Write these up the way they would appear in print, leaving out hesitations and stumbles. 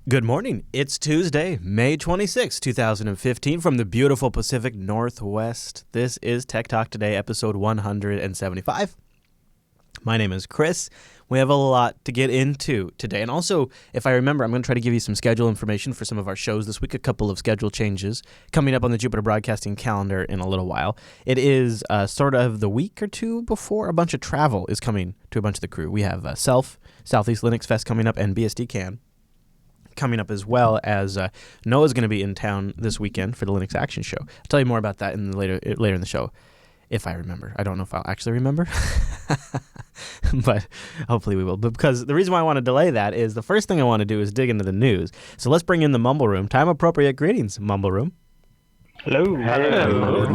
Good morning. It's Tuesday, May 26, 2015, from the beautiful Pacific Northwest. This is Tech Talk Today, episode 175. My name is Chris. We have a lot to get into today. And also, if I remember, I'm going to try to give you some schedule information for some of our shows this week, a couple of schedule changes coming up on the Jupiter Broadcasting calendar in a little while. It is sort of the week or two before a bunch of travel is coming to a bunch of the crew. We have Southeast Linux Fest coming up, and BSD Can coming up, as well as Noah's going to be in town this weekend for the Linux Action Show. I'll tell you more about that later in the show, if I remember. I don't know if I'll actually remember, but hopefully we will. But because the reason why I want to delay that is the first thing I want to do is dig into the news. So let's bring in the Mumble Room. Time-appropriate greetings, Mumble Room. Hello. Hello. Good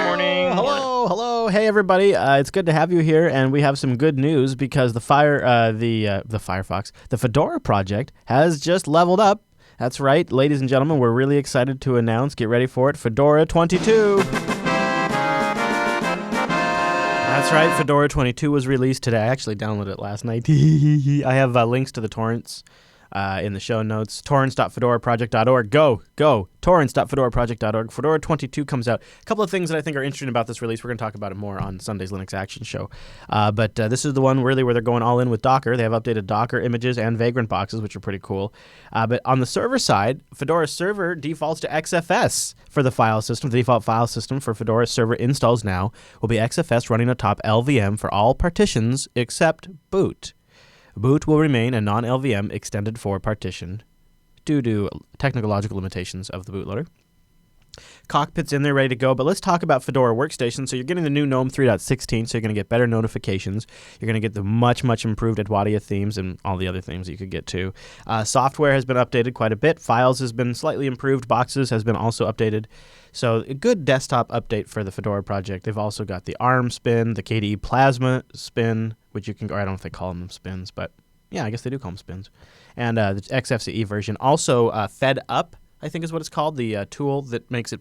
morning. Hello. Hey, everybody. It's good to have you here, and we have some good news because the Fedora project has just leveled up. That's right, ladies and gentlemen. We're really excited to announce. Get ready for it. Fedora 22. That's right. Fedora 22 was released today. I actually downloaded it last night. I have links to the torrents in the show notes. torrents.fedoraproject.org. Go. torrents.fedoraproject.org. Fedora 22 comes out. A couple of things that I think are interesting about this release. We're going to talk about it more on Sunday's Linux Action Show. But this is the one really where they're going all in with Docker. They have updated Docker images and Vagrant boxes, which are pretty cool. But on the server side, Fedora server defaults to XFS for the file system. The default file system for Fedora server installs now will be XFS running atop LVM for all partitions except boot. Boot will remain a non-LVM extended for partition due to technological limitations of the bootloader. Cockpit's in there ready to go, but let's talk about Fedora Workstation. So you're getting the new GNOME 3.16, so you're going to get better notifications. You're going to get the much improved Adwadia themes and all the other themes you could get too. Software has been updated quite a bit. Files has been slightly improved. Boxes has been also updated. So a good desktop update for the Fedora project. They've also got the ARM spin, the KDE Plasma spin, which you can, or I don't know if they call them spins, but yeah, I guess they do call them spins. And the XFCE version. Also, Fed Up, I think is what it's called, the tool that makes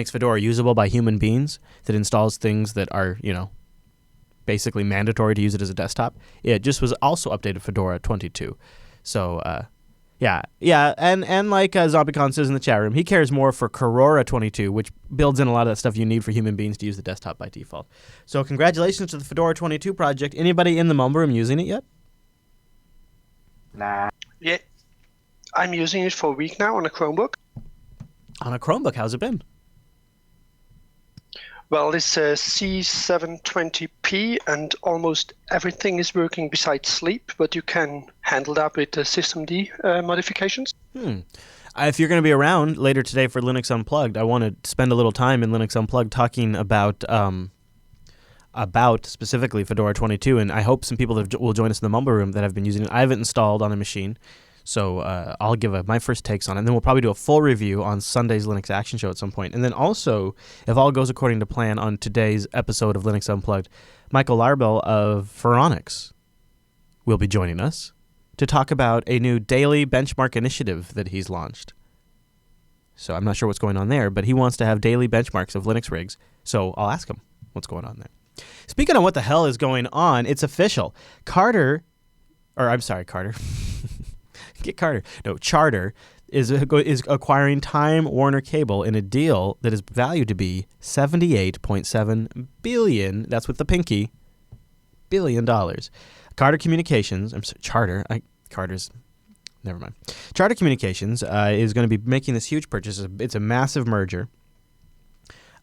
Fedora usable by human beings, that installs things that are, basically mandatory to use it as a desktop. It just was also updated Fedora 22. So, yeah, and like ZombieCon says in the chat room, he cares more for Corora 22, which builds in a lot of that stuff you need for human beings to use the desktop by default. So congratulations to the Fedora 22 project. Anybody in the Mumble Room using it yet? Nah. Yeah, I'm using it for a week now on a Chromebook. On a Chromebook, how's it been? Well, it's a C720p, and almost everything is working besides sleep, but you can handle that with the systemd modifications. If you're going to be around later today for Linux Unplugged, I want to spend a little time in Linux Unplugged talking about specifically Fedora 22, and I hope some people that will join us in the Mumble Room that have been using it. I have it installed on a machine, so I'll give my first takes on it, and then we'll probably do a full review on Sunday's Linux Action Show at some point. And then also, if all goes according to plan on today's episode of Linux Unplugged, Michael Larbell of Phoronix will be joining us to talk about a new daily benchmark initiative that he's launched. So I'm not sure what's going on there, but he wants to have daily benchmarks of Linux rigs, so I'll ask him what's going on there. Speaking of what the hell is going on, it's official. Charter is acquiring Time Warner Cable in a deal that is valued to be $78.7 billion. That's with the pinky. $billion. Charter Communications is going to be making this huge purchase. It's a massive merger.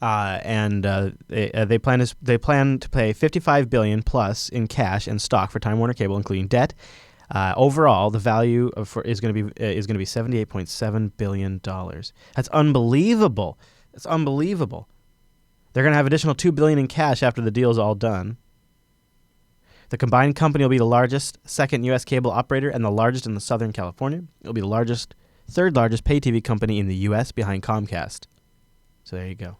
And they plan to pay $55 billion plus in cash and stock for Time Warner Cable, including debt. Overall, the value is going to be $78.7 billion. That's unbelievable. They're going to have additional $2 billion in cash after the deal is all done. The combined company will be the largest second U.S. cable operator and the largest in the Southern California. It will be the third largest pay TV company in the U.S. behind Comcast. So there you go.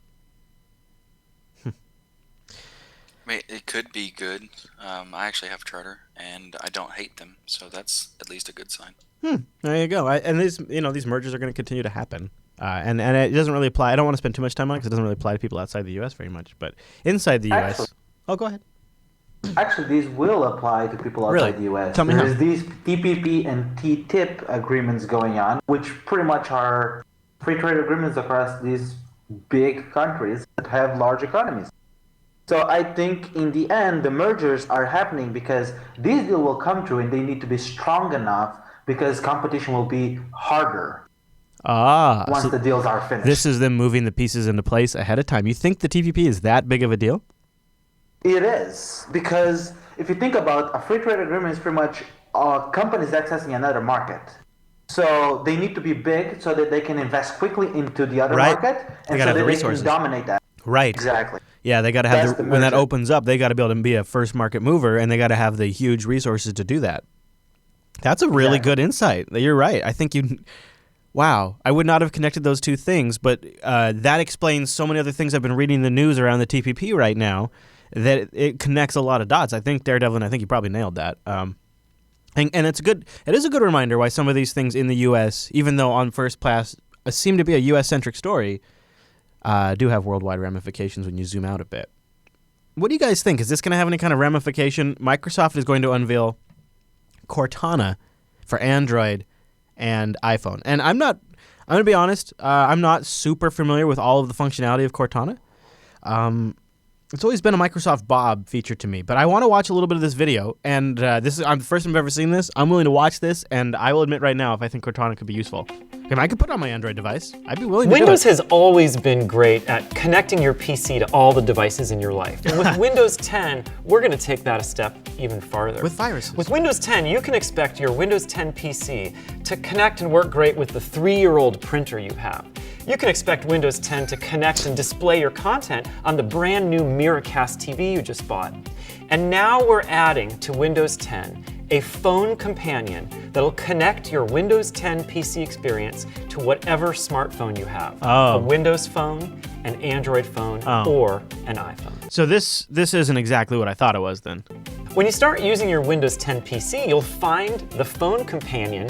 It could be good. I actually have Charter, and I don't hate them, so that's at least a good sign. There you go. And these mergers are going to continue to happen. And it doesn't really apply. I don't want to spend too much time on it because it doesn't really apply to people outside the U.S. very much. But inside the U.S. Oh, go ahead. Actually, these will apply to people Really? outside the U.S. Tell me how. There's these TPP and TTIP agreements going on, which pretty much are free trade agreements across these big countries that have large economies. So I think in the end, the mergers are happening because these deals will come through and they need to be strong enough because competition will be harder once So the deals are finished. this is them moving the pieces into place ahead of time. You think the TPP is that big of a deal? It is, because if you think about a free trade agreement is pretty much companies accessing another market. So they need to be big so that they can invest quickly into the other Right. market They and gotta so have the that they resources. can dominate that. Right. Exactly. Yeah, they got to have That's the when that merger. opens up, they got to be able to be a first market mover, and they got to have the huge resources to do that. That's a really Exactly. good insight. You're right. I think you. Wow, I would not have connected those two things, but that explains so many other things I've been reading in the news around the TPP right now. That it connects a lot of dots. I think Daredevil, and I think you probably nailed that. And it's good. It is a good reminder why some of these things in the U.S., even though on first pass seem to be a U.S.-centric story, do have worldwide ramifications when you zoom out a bit. What do you guys think? Is this going to have any kind of ramification? Microsoft is going to unveil Cortana for Android and iPhone. And I'm going to be honest, I'm not super familiar with all of the functionality of Cortana. It's always been a Microsoft Bob feature to me, but I want to watch a little bit of this video, and this is I'm the first time I've ever seen this. I'm willing to watch this, and I will admit right now if I think Cortana could be useful. If I could put it on my Android device, I'd be willing to Windows do it. has always been great at connecting your PC to all the devices in your life. And with Windows 10, we're going to take that a step even farther. With viruses. With Windows 10, you can expect your Windows 10 PC to connect and work great with the 3-year-old printer you have. You can expect Windows 10 to connect and display your content on the brand new Miracast TV you just bought. And now we're adding to Windows 10 a phone companion that'll connect your Windows 10 PC experience to whatever smartphone you have. Oh. A Windows phone, an Android phone, or an iPhone. So this isn't exactly what I thought it was then. When you start using your Windows 10 PC, you'll find the phone companion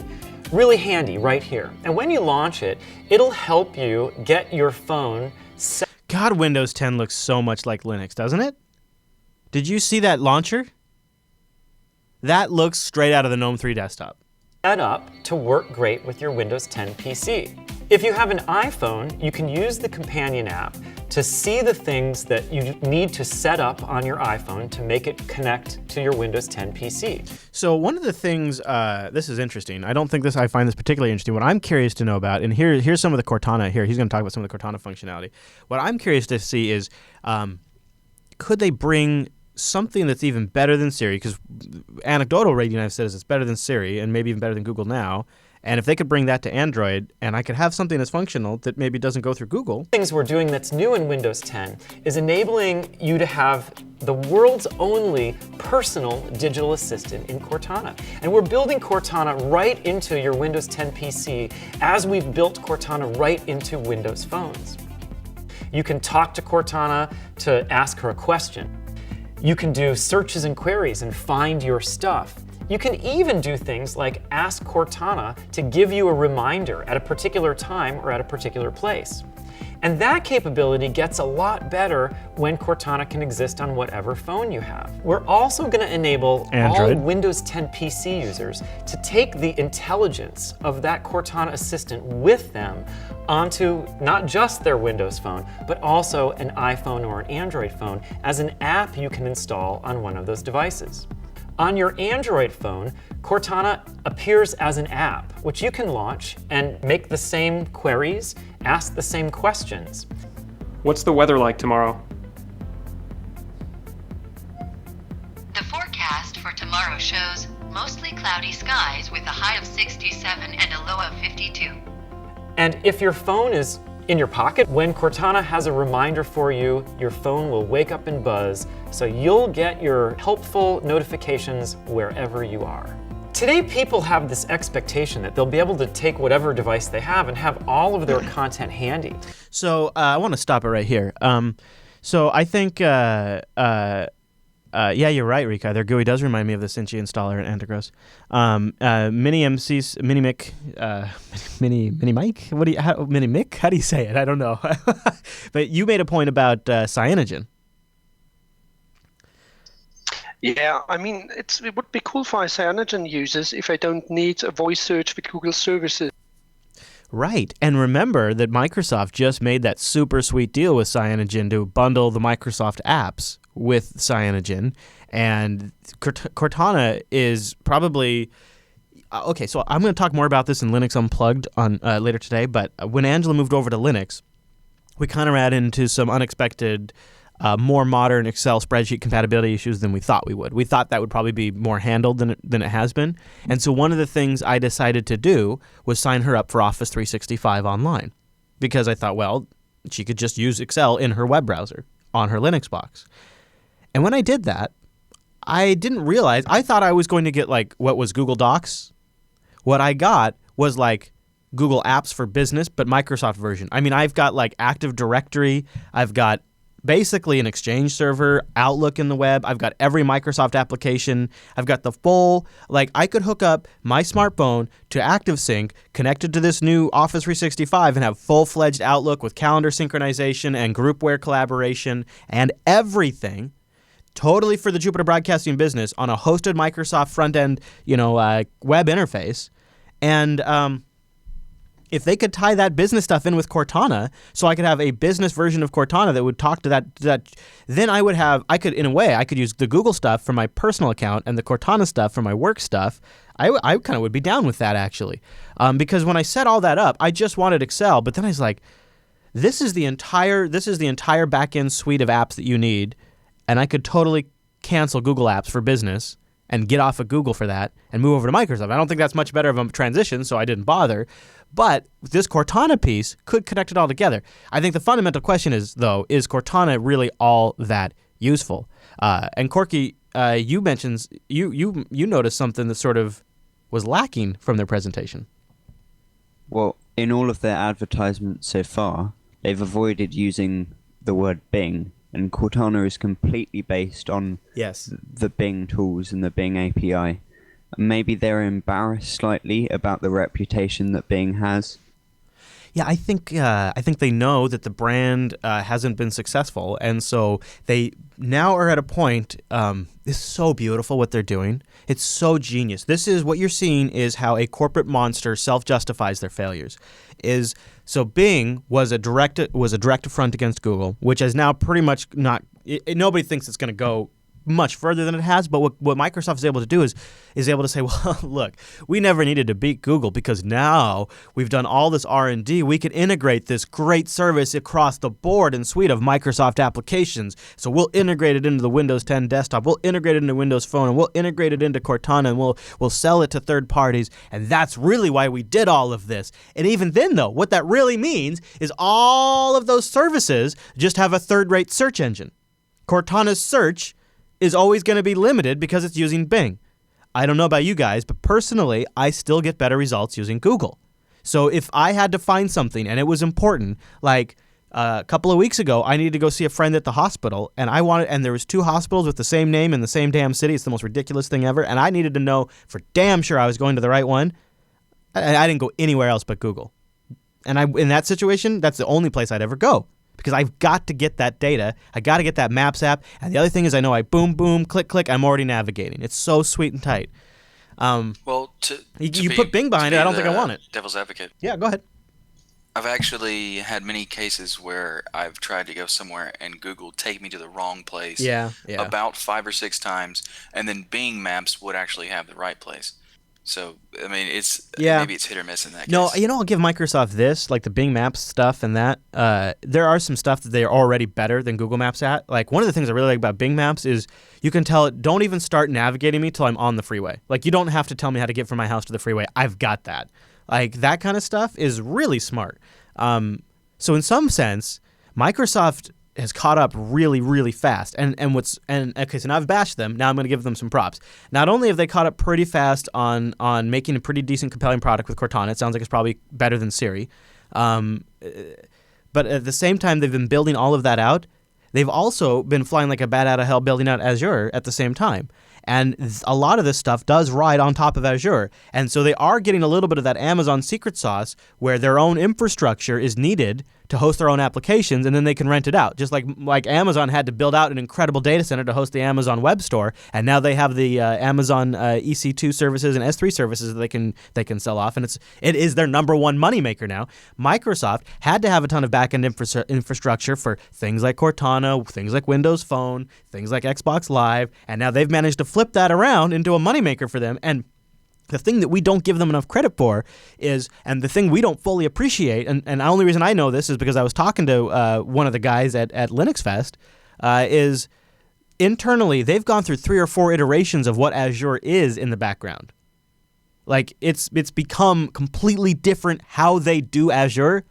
really handy right here. And when you launch it, it'll help you get your phone set God, Windows 10 looks so much like Linux, doesn't it? Did you see that launcher? That looks straight out of the GNOME 3 desktop. up to work great with your Windows 10 PC. If you have an iPhone, you can use the companion app to see the things that you need to set up on your iPhone to make it connect to your Windows 10 PC. So one of the things, this is interesting. I don't think I find this particularly interesting. What I'm curious to know about, and here's some of the Cortana here. He's going to talk about some of the Cortana functionality. What I'm curious to see is, could they bring something that's even better than Siri? Because anecdotal rating I've said is it's better than Siri and maybe even better than Google Now. And if they could bring that to Android, and I could have something that's functional that maybe doesn't go through Google. Things we're doing that's new in Windows 10 is enabling you to have the world's only personal digital assistant in Cortana. And we're building Cortana right into your Windows 10 PC as we've built Cortana right into Windows phones. You can talk to Cortana to ask her a question. You can do searches and queries and find your stuff. You can even do things like ask Cortana to give you a reminder at a particular time or at a particular place. And that capability gets a lot better when Cortana can exist on whatever phone you have. We're also going to enable Android. all Windows 10 PC users to take the intelligence of that Cortana assistant with them onto not just their Windows phone, but also an iPhone or an Android phone as an app you can install on one of those devices. On your Android phone, Cortana appears as an app, which you can launch and make the same queries, ask the same questions. What's the weather like tomorrow? The forecast for tomorrow shows mostly cloudy skies with a high of 67 and a low of 52. And if your phone is in your pocket, when Cortana has a reminder for you, your phone will wake up and buzz, so you'll get your helpful notifications wherever you are. Today, people have this expectation that they'll be able to take whatever device they have and have all of their content handy. So I want to stop it right here. So I think, yeah, you're right, Rika. Their GUI does remind me of the Cinchi installer in Antigros. Mini MCs, Mini Mic, Mini Mic. Mini Mic? How do you say it? I don't know. But you made a point about cyanogen. Yeah, I mean, it would be cool for Cyanogen users if they don't need a voice search with Google services. Right. And remember that Microsoft just made that super sweet deal with Cyanogen to bundle the Microsoft apps with Cyanogen. And Cortana is probably... okay, so I'm going to talk more about this in Linux Unplugged on later today, but when Angela moved over to Linux, we kind of ran into some unexpected, more modern Excel spreadsheet compatibility issues than we thought we would. We thought that would probably be more handled than it has been. And so one of the things I decided to do was sign her up for Office 365 online, because I thought, well, she could just use Excel in her web browser on her Linux box. And when I did that, I didn't realize, I thought I was going to get like what was Google Docs. What I got was like Google Apps for Business, but Microsoft version. I mean, I've got like Active Directory. I've got basically an Exchange server, Outlook in the web. I've got every Microsoft application. I've got the full, like I could hook up my smartphone to ActiveSync connected to this new Office 365 and have full-fledged Outlook with calendar synchronization and groupware collaboration and everything. Totally for the Jupiter Broadcasting business on a hosted Microsoft front-end, web interface. And if they could tie that business stuff in with Cortana, so I could have a business version of Cortana that would talk to that, then I could use the Google stuff for my personal account and the Cortana stuff for my work stuff. I kind of would be down with that, actually. Because when I set all that up, I just wanted Excel, but then I was like, this is the entire back-end suite of apps that you need, and I could totally cancel Google Apps for Business and get off of Google for that and move over to Microsoft. I don't think that's much better of a transition, so I didn't bother. But this Cortana piece could connect it all together. I think the fundamental question is Cortana really all that useful? And Corky, you mentioned you noticed something that sort of was lacking from their presentation. Well, in all of their advertisements so far, they've avoided using the word Bing. And Cortana is completely based on the Bing tools and the Bing API. Maybe they're embarrassed slightly about the reputation that Bing has. Yeah, I think they know that the brand hasn't been successful, and so they now are at a point. It's so beautiful what they're doing. It's so genius. This is what you're seeing is how a corporate monster self-justifies their failures. So Bing was a direct affront against Google, which is now pretty much not. Nobody thinks it's going to go much further than it has, but what Microsoft is able to do is able to say, well, look, we never needed to beat Google because now we've done all this R&D. We can integrate this great service across the board and suite of Microsoft applications. So we'll integrate it into the Windows 10 desktop. We'll integrate it into Windows Phone, and we'll integrate it into Cortana, and we'll sell it to third parties. And that's really why we did all of this. And even then, though, what that really means is all of those services just have a third-rate search engine. Cortana's search is always going to be limited because it's using Bing. I don't know about you guys, but personally, I still get better results using Google. So if I had to find something and it was important, like a couple of weeks ago, I needed to go see a friend at the hospital, and there was 2 hospitals with the same name in the same damn city. It's the most ridiculous thing ever, and I needed to know for damn sure I was going to the right one. I didn't go anywhere else but Google. And in that situation, that's the only place I'd ever go. Because I've got to get that data. I got to get that Maps app. And the other thing is I know I boom, boom, click, click, I'm already navigating. It's so sweet and tight. Well, you put Bing behind it, I don't think I want it. Devil's advocate. Yeah, go ahead. I've actually had many cases where I've tried to go somewhere and Google take me to the wrong place. Yeah. About 5 or 6 times, and then Bing Maps would actually have the right place. So, I mean, maybe it's hit or miss in that case. No, I'll give Microsoft this, like the Bing Maps stuff and that. There are some stuff that they are already better than Google Maps at. Like, one of the things I really like about Bing Maps is you can tell it, don't even start navigating me till I'm on the freeway. Like, you don't have to tell me how to get from my house to the freeway. I've got that. Like, that kind of stuff is really smart. So in some sense, Microsoft has caught up really, really fast. Okay, so now I've bashed them. Now I'm going to give them some props. Not only have they caught up pretty fast on making a pretty decent, compelling product with Cortana. It sounds like it's probably better than Siri. But at the same time, they've been building all of that out. They've also been flying like a bat out of hell building out Azure at the same time. And a lot of this stuff does ride on top of Azure. And so they are getting a little bit of that Amazon secret sauce where their own infrastructure is needed to host their own applications, and then they can rent it out. Just like Amazon had to build out an incredible data center to host the Amazon Web Store, and now they have the Amazon EC2 services and S3 services that they can sell off, and it is their number one moneymaker now. Microsoft had to have a ton of backend infrastructure for things like Cortana, things like Windows Phone, things like Xbox Live, and now they've managed to flip that around into a moneymaker for them. And the thing that we don't give them enough credit for is, and the thing we don't fully appreciate, and the only reason I know this is because I was talking to one of the guys at Linux Fest, is internally they've gone through 3 or 4 iterations of what Azure is in the background. Like it's become completely different. How they do Azure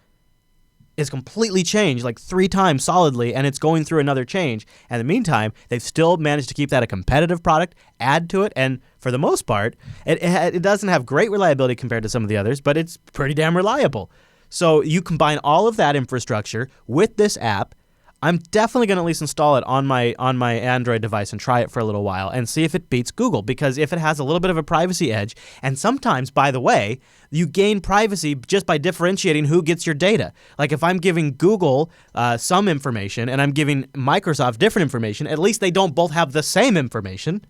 is completely changed like 3 times solidly, and it's going through another change. And in the meantime, they've still managed to keep that a competitive product, add to it, and for the most part, it doesn't have great reliability compared to some of the others, but it's pretty damn reliable. So you combine all of that infrastructure with this app. I'm definitely going to at least install it on my Android device and try it for a little while and see if it beats Google, because if it has a little bit of a privacy edge, and sometimes, by the way, you gain privacy just by differentiating who gets your data. Like if I'm giving Google some information and I'm giving Microsoft different information, at least they don't both have the same information.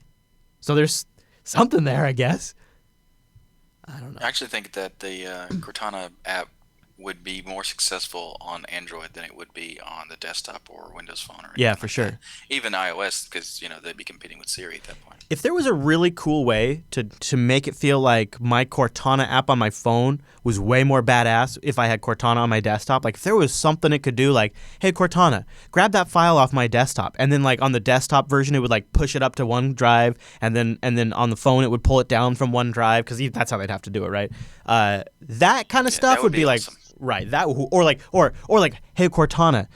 So there's something there, I guess. I don't know. I actually think that the Cortana app would be more successful on Android than it would be on the desktop or Windows Phone or yeah, for sure. Even iOS, because they'd be competing with Siri at that point. If there was a really cool way to make it feel like my Cortana app on my phone was way more badass if I had Cortana on my desktop, like if there was something it could do, like, hey Cortana, grab that file off my desktop, and then like on the desktop version it would like push it up to one drive, and then on the phone it would pull it down from one drive, because that's how they'd have to do it, right? That kind of stuff would be awesome. Like. Right, that or like hey Cortana,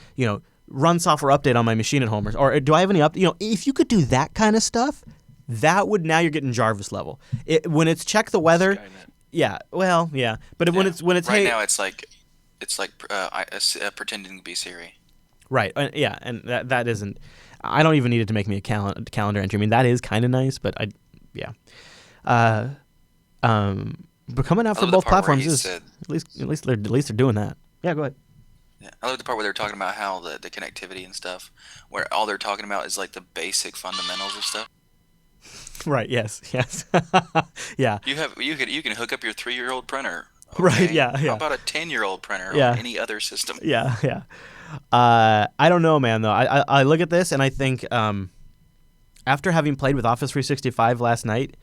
run software update on my machine at home, or do I have any if you could do that kind of stuff, that would, now you're getting Jarvis level. When it's check the weather, but when it's right hey, now it's like pretending to be Siri. Right, and that isn't. I don't even need it to make me a calendar entry. I mean that is kind of nice, but but coming out for both platforms is at least they're doing that. Yeah, go ahead. Yeah, I love the part where they're talking about how the connectivity and stuff, where all they're talking about is like the basic fundamentals of stuff. Right. Yes. Yeah. You can hook up your 3-year-old printer. Okay? Right. Yeah. How about a 10-year-old printer or any other system? Yeah. I don't know, man. Though I look at this and I think after having played with Office 365 last night.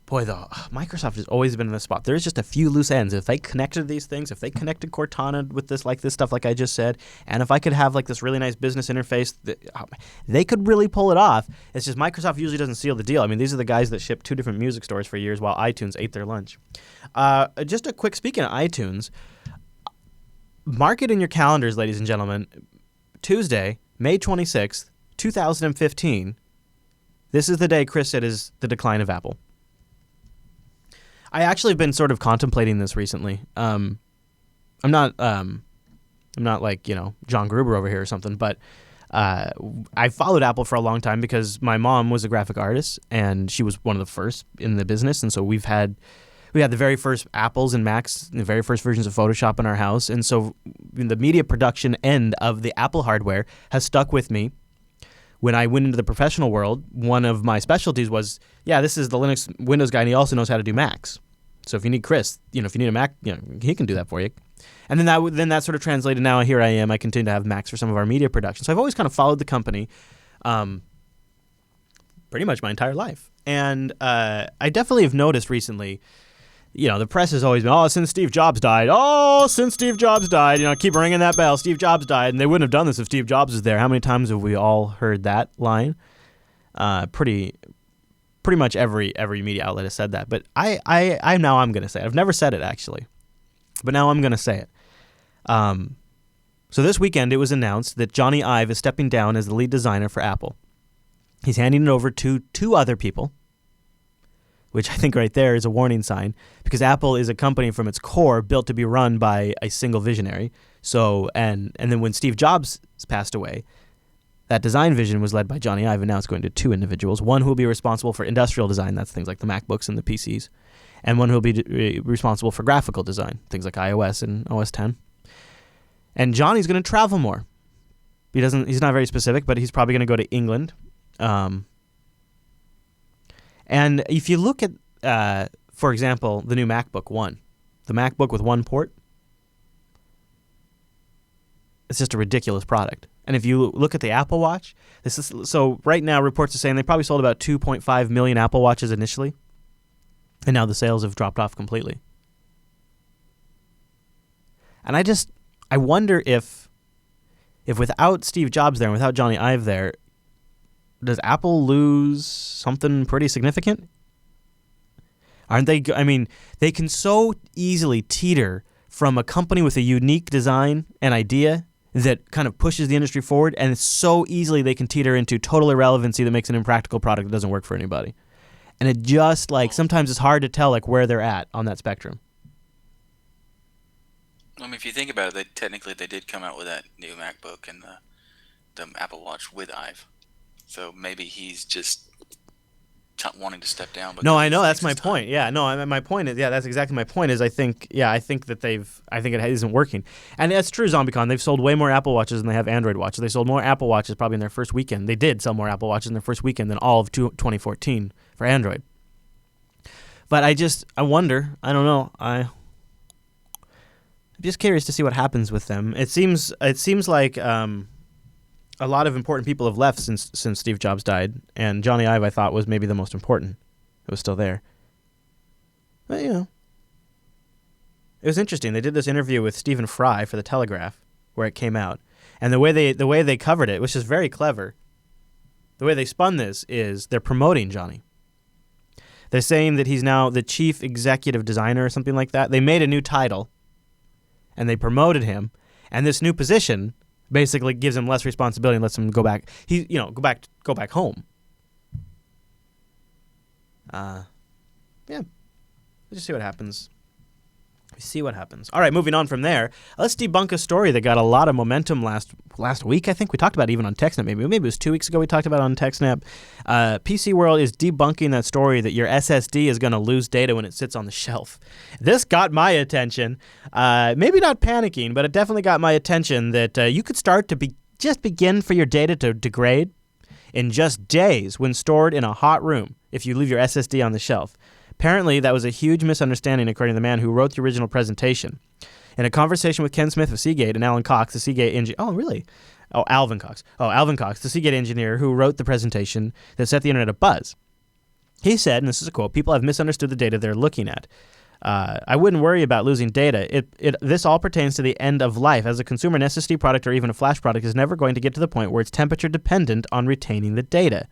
Boy, though, Microsoft has always been in this spot. There's just a few loose ends. If they connected these things, if they connected Cortana with this stuff like I just said, and if I could have like this really nice business interface, they could really pull it off. It's just Microsoft usually doesn't seal the deal. I mean, these are the guys that shipped 2 different music stores for years while iTunes ate their lunch. Just a quick, speaking of iTunes, mark it in your calendars, ladies and gentlemen. Tuesday, May 26th, 2015. This is the day Chris said is the decline of Apple. I actually have been sort of contemplating this recently. I'm not like, John Gruber over here or something, but I followed Apple for a long time because my mom was a graphic artist and she was one of the first in the business, and so we had the very first Apples and Macs, the very first versions of Photoshop in our house, and so the media production end of the Apple hardware has stuck with me. When I went into the professional world, one of my specialties was, this is the Linux Windows guy, and he also knows how to do Macs. So if you need Chris, if you need a Mac, he can do that for you. And then that sort of translated. Now here I am. I continue to have Macs for some of our media production. So I've always kind of followed the company, pretty much my entire life. And I definitely have noticed recently. The press has always been, since Steve Jobs died. Keep ringing that bell. Steve Jobs died, and they wouldn't have done this if Steve Jobs was there. How many times have we all heard that line? Pretty much every media outlet has said that. But I'm going to say it. I've never said it, actually. But now I'm going to say it. So this weekend, it was announced that Johnny Ive is stepping down as the lead designer for Apple. He's handing it over to 2 other people, which I think right there is a warning sign, because Apple is a company from its core built to be run by a single visionary. So, and then when Steve Jobs passed away, that design vision was led by Johnny Ive, and now it's going to 2 individuals. One who will be responsible for industrial design, that's things like the MacBooks and the PCs, and one who will be responsible for graphical design, things like iOS and OS X. And Johnny's going to travel more. He's not very specific, but he's probably going to go to England. And if you look at, for example, the new MacBook One, the MacBook with one port, it's just a ridiculous product. And if you look at the Apple Watch, so right now reports are saying they probably sold about 2.5 million Apple Watches initially, and now the sales have dropped off completely. And I wonder if without Steve Jobs there and without Johnny Ive there, does Apple lose something pretty significant? Aren't they? I mean, they can so easily teeter from a company with a unique design and idea that kind of pushes the industry forward, and so easily they can teeter into total irrelevancy that makes an impractical product that doesn't work for anybody. And it just, sometimes it's hard to tell, where they're at on that spectrum. I mean, if you think about it, they did come out with that new MacBook and the Apple Watch with Ive. So maybe he's just wanting to step down. No, I know, that's my point. Yeah, no, my point is, that's exactly my point is I think that it isn't working. And that's true, ZombieCon. They've sold way more Apple Watches than they have Android watches. They sold more Apple Watches probably in their first weekend. They did sell more Apple Watches in their first weekend than all of 2014 for Android. But I wonder, I don't know, I'm just curious to see what happens with them. It seems like a lot of important people have left since Steve Jobs died, and Johnny Ive I thought was maybe the most important. It was still there. But, it was interesting. They did this interview with Stephen Fry for The Telegraph, where it came out. And the way they covered it, which is very clever, the way they spun this is they're promoting Johnny. They're saying that he's now the chief executive designer or something like that. They made a new title, and they promoted him. And this new position basically gives him less responsibility and lets him go back. Go back home. Let's just see what happens. All right, moving on from there. Let's debunk a story that got a lot of momentum last week. I think we talked about it even on TechSnap. Maybe it was 2 weeks ago we talked about it on TechSnap. PC World is debunking that story that your SSD is going to lose data when it sits on the shelf. This got my attention. Maybe not panicking, but it definitely got my attention that you could start to just begin for your data to degrade in just days when stored in a hot room if you leave your SSD on the shelf. Apparently, that was a huge misunderstanding, according to the man who wrote the original presentation. In a conversation with Ken Smith of Seagate and Alan Cox, the Seagate engineer... Oh, really? Oh, Alvin Cox. Alvin Cox, the Seagate engineer who wrote the presentation that set the internet abuzz. He said, and this is a quote, "People have misunderstood the data they're looking at. I wouldn't worry about losing data. This all pertains to the end of life. As a consumer, an SSD product or even a flash product is never going to get to the point where it's temperature dependent on retaining the data."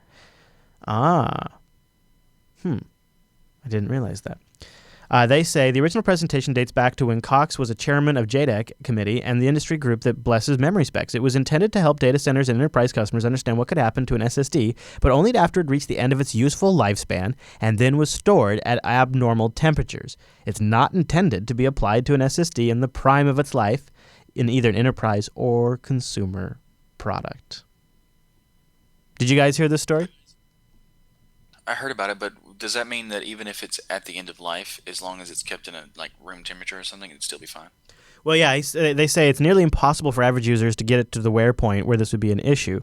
I didn't realize that. They say the original presentation dates back to when Cox was a chairman of JEDEC committee and the industry group that blesses memory specs. It was intended to help data centers and enterprise customers understand what could happen to an SSD, but only after it reached the end of its useful lifespan and then was stored at abnormal temperatures. It's not intended to be applied to an SSD in the prime of its life in either an enterprise or consumer product. Did you guys hear this story? I heard about it, but does that mean that even if it's at the end of life, as long as it's kept in a room temperature or something, it'd still be fine? Well, yeah, they say it's nearly impossible for average users to get it to the wear point where this would be an issue.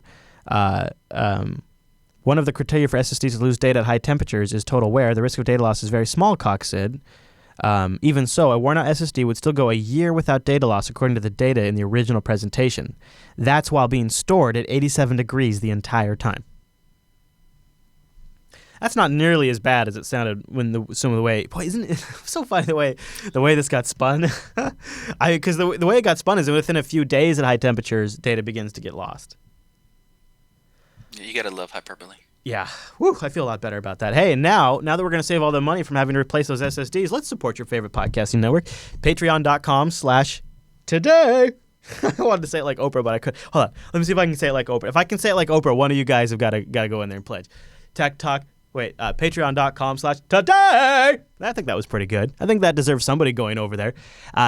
One of the criteria for SSDs to lose data at high temperatures is total wear. The risk of data loss is very small, Cox said. Even so, a worn-out SSD would still go a year without data loss, according to the data in the original presentation. That's while being stored at 87 degrees the entire time. That's not nearly as bad as it sounded when some of the way. Boy, isn't it so funny the way this got spun? Because the way it got spun is that within a few days at high temperatures, data begins to get lost. You gotta love hyperbole. Yeah, whew, I feel a lot better about that. Hey, and now that we're going to save all the money from having to replace those SSDs, let's support your favorite podcasting network. Patreon.com/today. I wanted to say it like Oprah, but I couldn't. Hold on, let me see if I can say it like Oprah. If I can say it like Oprah, one of you guys have got to go in there and pledge. Tech Talk. Patreon.com/today. I think that was pretty good. I think that deserves somebody going over there.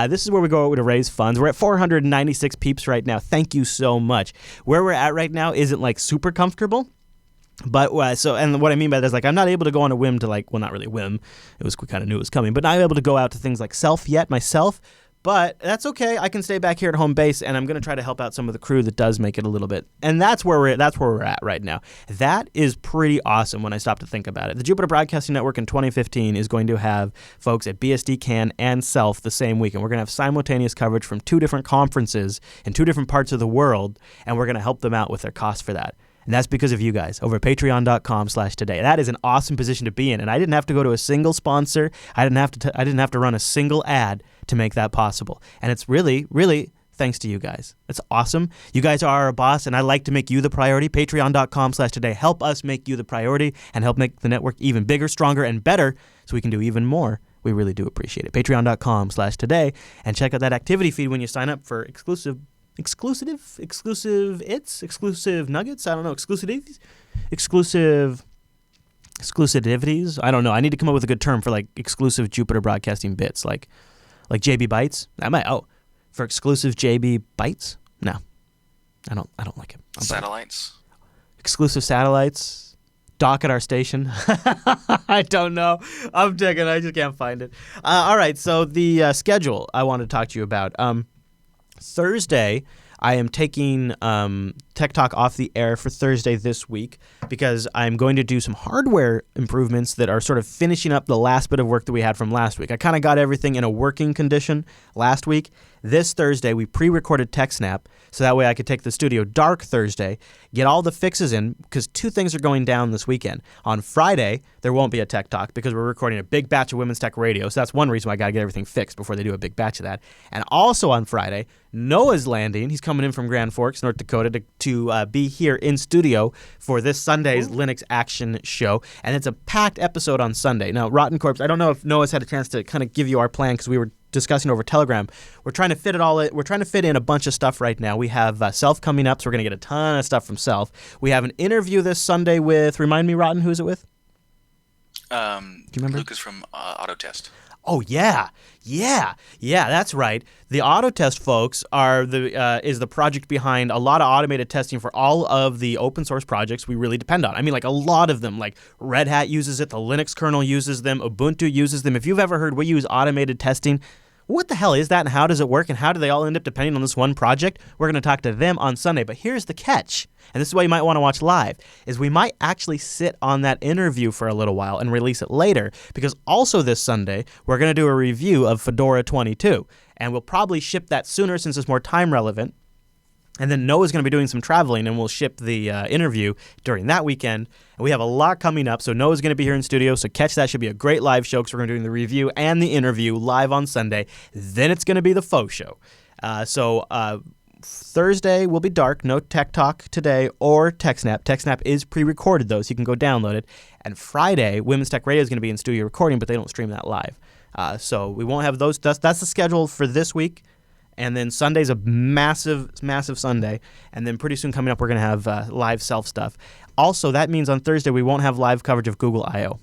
This is where we go to raise funds. We're at 496 peeps right now. Thank you so much. Where we're at right now isn't like super comfortable. But and what I mean by that is like I'm not able to go on a whim to like, well, not really a whim. We kind of knew it was coming, but not able to go out to things like Self yet myself. But that's okay. I can stay back here at home base, and I'm going to try to help out some of the crew that does make it a little bit. And that's where we're at right now. That is pretty awesome when I stop to think about it. The Jupiter Broadcasting Network in 2015 is going to have folks at BSD Can and Self the same week, and we're going to have simultaneous coverage from 2 different conferences in 2 different parts of the world, and we're going to help them out with their costs for that. And that's because of you guys over at patreon.com/today. That is an awesome position to be in. And I didn't have to go to a single sponsor. I didn't have to run a single ad to make that possible. And it's really, really thanks to you guys. It's awesome. You guys are our boss, and I like to make you the priority. Patreon.com/today. Help us make you the priority and help make the network even bigger, stronger, and better so we can do even more. We really do appreciate it. Patreon.com/today. And check out that activity feed when you sign up for exclusive nuggets. I don't know, exclusivities. I don't know. I need to come up with a good term for like exclusive Jupiter Broadcasting bits, like JB Bytes. For exclusive JB Bytes. No, I don't like it. Satellites. Exclusive satellites. Dock at our station. I don't know. I'm digging. I just can't find it. All right. So the schedule I wanted to talk to you about. Thursday, I am taking Tech Talk off the air for Thursday this week because I'm going to do some hardware improvements that are sort of finishing up the last bit of work that we had from last week. I kind of got everything in a working condition last week. This Thursday, we pre-recorded TechSnap, so that way I could take the studio dark Thursday, get all the fixes in, because 2 things are going down this weekend. On Friday, there won't be a Tech Talk because we're recording a big batch of Women's Tech Radio, so that's one reason why I got to get everything fixed before they do a big batch of that. And also on Friday, Noah's landing. He's coming in from Grand Forks, North Dakota, to be here in studio for this Sunday's Linux Action Show, and it's a packed episode on Sunday. Now, Rotten Corpse, I don't know if Noah's had a chance to kind of give you our plan because we were discussing over Telegram. We're trying to fit it all in. We're trying to fit in a bunch of stuff right now. We have Self coming up, so we're going to get a ton of stuff from Self. We have an interview this Sunday with, remind me, Rotten, who's it with? Do you remember? Lucas from Autotest. Oh, yeah, that's right. The Autotest folks is the project behind a lot of automated testing for all of the open source projects we really depend on. I mean, like a lot of them, like Red Hat uses it, the Linux kernel uses them, Ubuntu uses them. If you've ever heard we use automated testing, what the hell is that and how does it work and how do they all end up depending on this one project? We're going to talk to them on Sunday. But here's the catch, and this is why you might want to watch live, is we might actually sit on that interview for a little while and release it later, because also this Sunday, we're going to do a review of Fedora 22, and we'll probably ship that sooner since it's more time relevant. And then Noah's going to be doing some traveling, and we'll ship the interview during that weekend. And we have a lot coming up, so Noah's going to be here in studio, so catch that. Should be a great live show because we're going to be doing the review and the interview live on Sunday. Then it's going to be the faux show. So Thursday will be dark, no Tech Talk today or TechSnap. TechSnap is pre-recorded, though, so you can go download it. And Friday, Women's Tech Radio is going to be in studio recording, but they don't stream that live. So we won't have those. That's the schedule for this week. And then Sunday's a massive, massive Sunday. And then pretty soon coming up, we're going to have live Self stuff. Also, that means on Thursday, we won't have live coverage of Google I.O.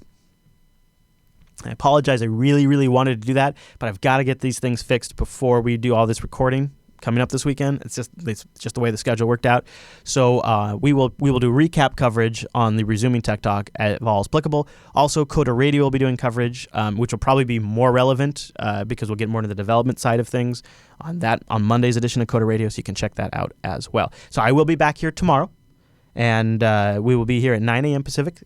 I apologize. I really, really wanted to do that, but I've got to get these things fixed before we do all this recording coming up this weekend. It's just the way the schedule worked out. So we will do recap coverage on the resuming Tech Talk if all is applicable. Also, Coda Radio will be doing coverage, which will probably be more relevant because we'll get more into the development side of things on Monday's edition of Coda Radio, so you can check that out as well. So I will be back here tomorrow, and we will be here at 9 a.m. Pacific,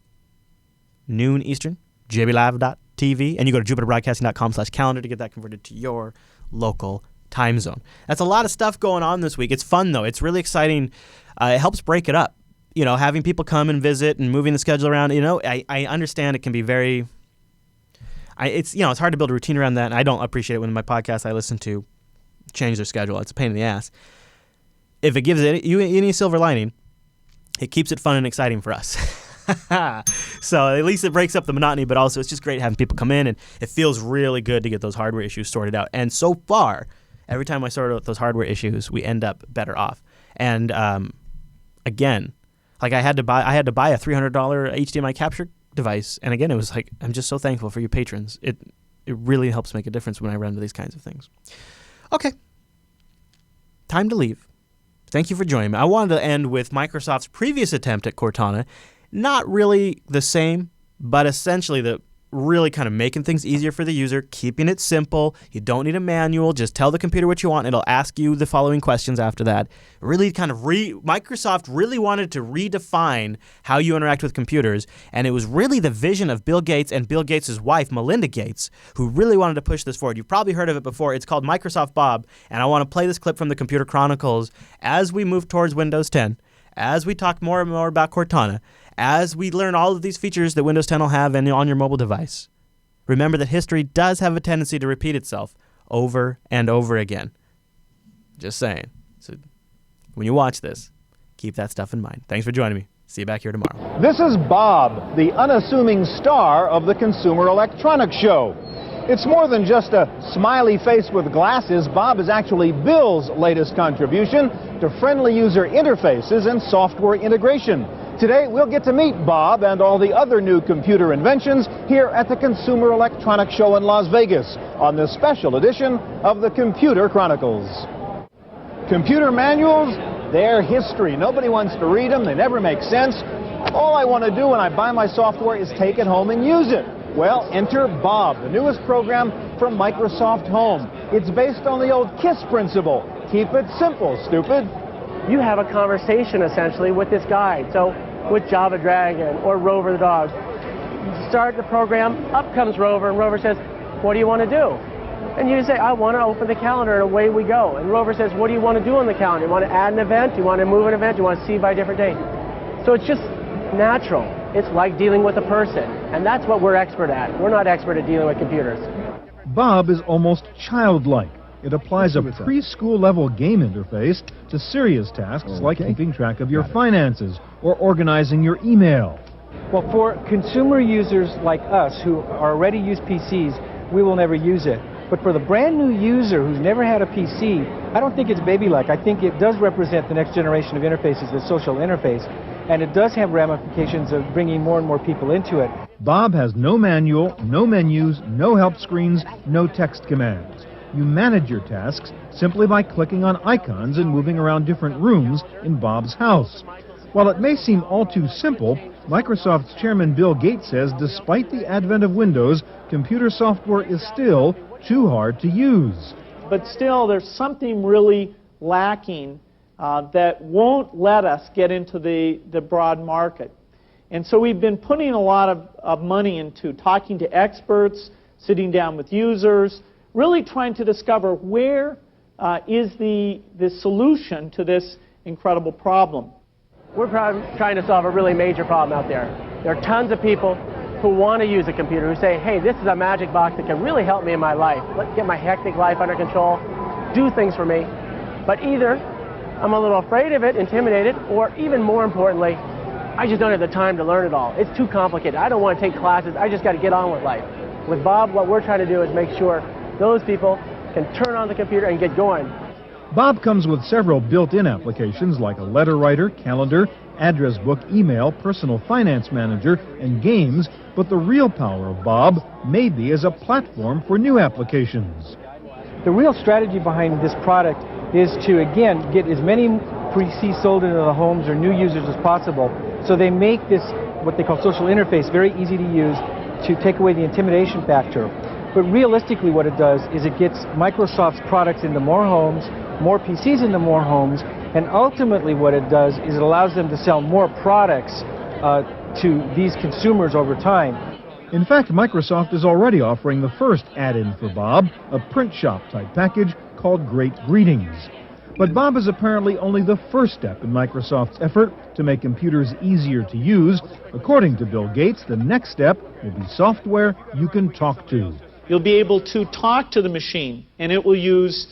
noon Eastern, jblive.tv, and you go to jupiterbroadcasting.com/calendar to get that converted to your local time zone. That's a lot of stuff going on this week. It's fun, though. It's really exciting. It helps break it up. You know, having people come and visit and moving the schedule around. You know, I understand it can be very... it's hard to build a routine around that, and I don't appreciate it when my podcasts I listen to change their schedule. It's a pain in the ass. If it gives you any silver lining, it keeps it fun and exciting for us. So at least it breaks up the monotony, but also it's just great having people come in, and it feels really good to get those hardware issues sorted out. And so far, every time I sort out those hardware issues, we end up better off. And again, like I had to buy a $300 HDMI capture device. And again, it was like, I'm just so thankful for you patrons. It really helps make a difference when I run into these kinds of things. Okay. Time to leave. Thank you for joining me. I wanted to end with Microsoft's previous attempt at Cortana. Not really the same, but essentially the really kind of making things easier for the user, keeping it simple. You don't need a manual. Just tell the computer what you want, and it'll ask you the following questions after that. Really kind of Microsoft really wanted to redefine how you interact with computers, and it was really the vision of Bill Gates and Bill Gates' wife, Melinda Gates, who really wanted to push this forward. You've probably heard of it before. It's called Microsoft Bob, and I want to play this clip from the Computer Chronicles as we move towards Windows 10, as we talk more and more about Cortana, as we learn all of these features that Windows 10 will have on your mobile device. Remember that history does have a tendency to repeat itself over and over again. Just saying. So when you watch this, keep that stuff in mind. Thanks for joining me. See you back here tomorrow. This is Bob, the unassuming star of the Consumer Electronics Show. It's more than just a smiley face with glasses. Bob is actually Bill's latest contribution to friendly user interfaces and software integration. Today, we'll get to meet Bob and all the other new computer inventions here at the Consumer Electronics Show in Las Vegas on this special edition of the Computer Chronicles. Computer manuals, they're history. Nobody wants to read them. They never make sense. All I want to do when I buy my software is take it home and use it. Well, enter Bob, the newest program from Microsoft Home. It's based on the old KISS principle. Keep it simple, stupid. You have a conversation, essentially, with this guide. So with Java Dragon or Rover the dog, you start the program, up comes Rover, and Rover says, what do you want to do? And you say, I want to open the calendar, and away we go. And Rover says, what do you want to do on the calendar? You want to add an event? You want to move an event? You want to see by a different date? So it's just natural. It's like dealing with a person. And that's what we're expert at. We're not expert at dealing with computers. Bob is almost childlike. It applies a preschool-level game interface to serious tasks like keeping track of your finances or organizing your email. Well, for consumer users like us who already use PCs, we will never use it. But for the brand new user who's never had a PC, I don't think it's baby-like. I think it does represent the next generation of interfaces, the social interface, and it does have ramifications of bringing more and more people into it. Bob has no manual, no menus, no help screens, no text commands. You manage your tasks simply by clicking on icons and moving around different rooms in Bob's house. While it may seem all too simple, Microsoft's chairman Bill Gates says despite the advent of Windows, computer software is still too hard to use. But still, there's something really lacking that won't let us get into the broad market. And so we've been putting a lot of money into talking to experts, sitting down with users, really trying to discover where is the solution to this incredible problem. We're trying to solve a really major problem out there. There are tons of people who want to use a computer, who say, hey, this is a magic box that can really help me in my life. Let's get my hectic life under control, do things for me. But either I'm a little afraid of it, intimidated, or even more importantly, I just don't have the time to learn it all. It's too complicated. I don't want to take classes. I just got to get on with life. With Bob, what we're trying to do is make sure those people can turn on the computer and get going. Bob comes with several built-in applications like a letter writer, calendar, address book, email, personal finance manager, and games, but the real power of Bob may be as a platform for new applications. The real strategy behind this product is to, again, get as many PCs sold into the homes or new users as possible, so they make this, what they call social interface, very easy to use to take away the intimidation factor. But realistically what it does is it gets Microsoft's products into more homes, more PCs into more homes, and ultimately what it does is it allows them to sell more products to these consumers over time. In fact, Microsoft is already offering the first add-in for Bob, a print shop type package called Great Greetings. But Bob is apparently only the first step in Microsoft's effort to make computers easier to use. According to Bill Gates, the next step will be software you can talk to. You'll be able to talk to the machine, and it will use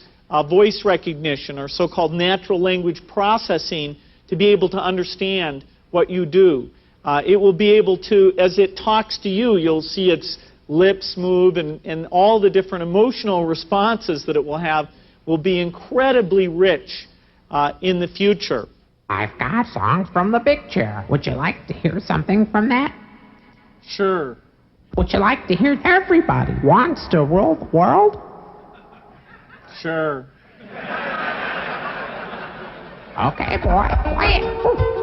voice recognition or so-called natural language processing to be able to understand what you do. It will be able to, as it talks to you, you'll see its lips move, and all the different emotional responses that it will have will be incredibly rich in the future. I've got songs from the big chair. Would you like to hear something from that? Sure. Would you like to hear everybody wants to rule the world? Sure. Okay, boy, play it.